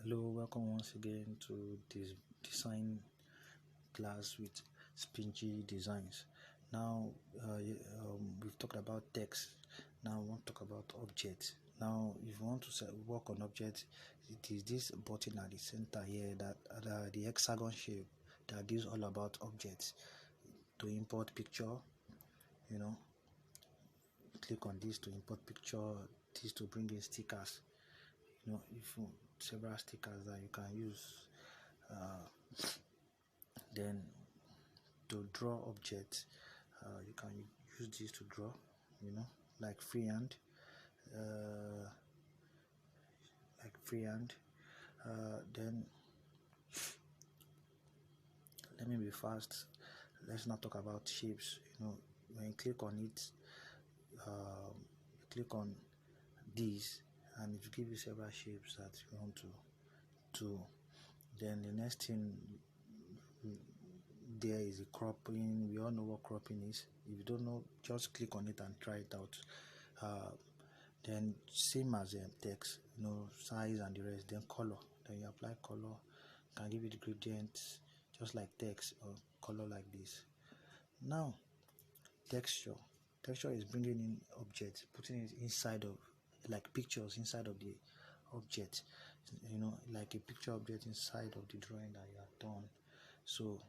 Hello, welcome once again to this design class with Spingy Designs. Now, we've talked about text. Now, we want to talk about objects. Now, if you want to work on objects, it is this button at the center here that the hexagon shape that gives all about objects. To import picture, click on this to import picture. This to bring in stickers. If several stickers that you can use. Then to draw objects, you can use this to draw, like freehand. Then let me be fast. Let's not talk about shapes. When you click on it, you click on these and it will give you several shapes that you want to. Then the next thing there is a cropping. We all know what cropping is. If you don't know, just click on it and try it out. Then same as text, size and the rest. Then color. Then you apply color. You can give it gradients just like text or color like this. Now texture is bringing in objects, putting it inside of, like pictures inside of the object, like a picture object inside of the drawing that you have done. So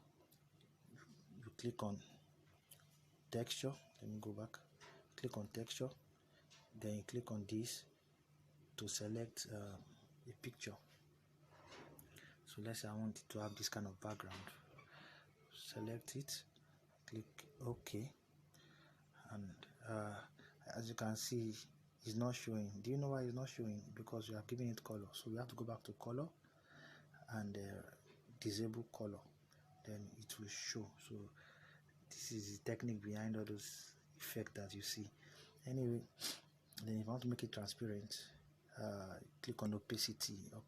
you click on texture. Let me go back. Click on texture, then you click on this to select a picture. So let's say I want it to have this kind of background. Select it, click OK, and as you can see, it's not showing. Do you know why it's not showing? Because you are giving it color. So we have to go back to color and disable color, then it will show. So this is the technique behind all those effects that you see. Anyway, then if you want to make it transparent, click on opacity to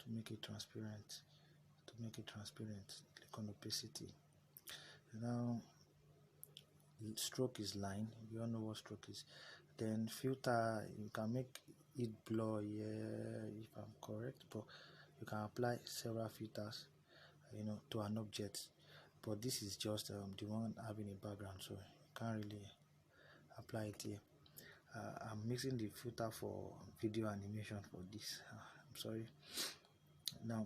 make it transparent. Click on opacity. Now stroke is line. You all know what stroke is. Then filter, you can make it blur here if I'm correct, but you can apply several filters to an object, but this is just the one having a background, so you can't really apply it here. I'm mixing the filter for video animation for this. I'm sorry. Now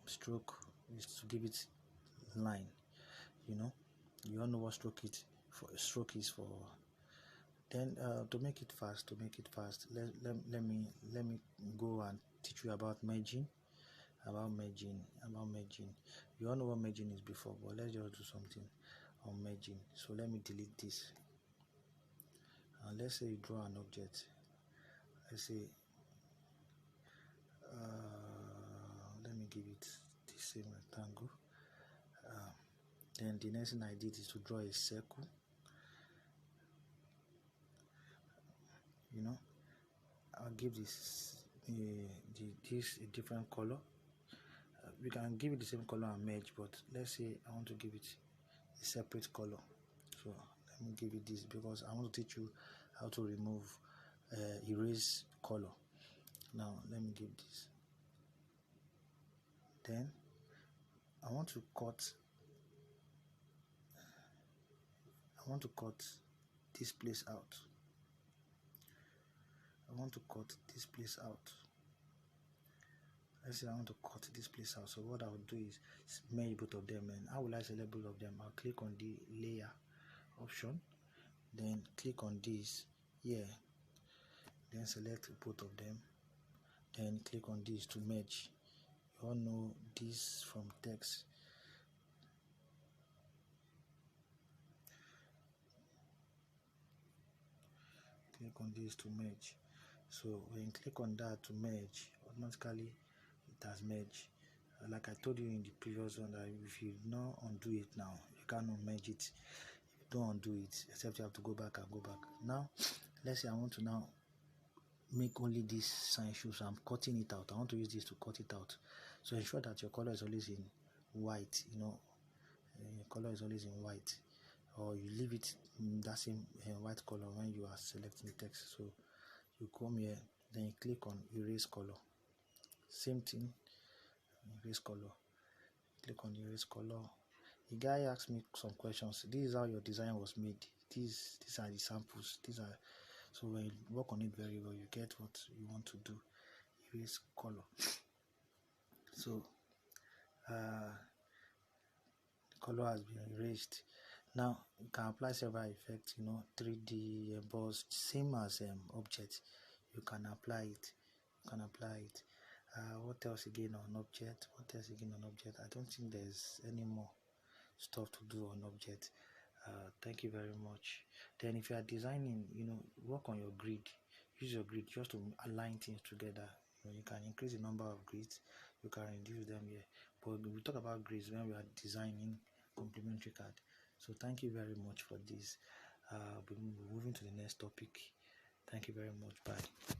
stroke is to give it line. You all know what stroke is for. Then to make it fast, let me go and teach you about merging. You all know what merging is before, but let's just do something on merging. So let me delete this. Let's say you draw an object. Let's say let me give it the same rectangle. Then the next thing I did is to draw a circle. I'll give this a different color. We can give it the same color and merge, but let's say I want to give it a separate color. So let me give it this because I want to teach you how to remove erase color. Now let me give this. Then I want to cut this place out. Let's say I want to cut this place out. So what I will do is merge both of them. And how will I select both of them? I'll click on the layer option, then click on this here, then select both of them, then click on this to merge. You all know this from text. Click on this to merge. So when you click on that to merge, automatically it has merged. Like I told you in the previous one, that if you don't undo it now, you cannot merge it. If you don't undo it, except you have to go back and go back. Now let's say I want to now make only this sign show, so I'm cutting it out. I want to use this to cut it out. So ensure that your color is always in white. Your color is always in white, or you leave it in that same white color when you are selecting text. So you come here, then you click on erase color. Same thing, erase color. Click on erase color. The guy asked me some questions. This is how your design was made. These are the samples. These are, so when you work on it very well, you get what you want to do. Erase color. So the color has been erased. Now you can apply several effects, 3D embossed, same as object. You can apply it. What else again on object? I don't think there's any more stuff to do on object. Thank you very much. Then if you are designing, work on your grid. Use your grid just to align things together. You can increase the number of grids, you can reduce them here, but we talk about grids when we are designing complementary card. So thank you very much for this. We're moving to the next topic. Thank you very much. Bye.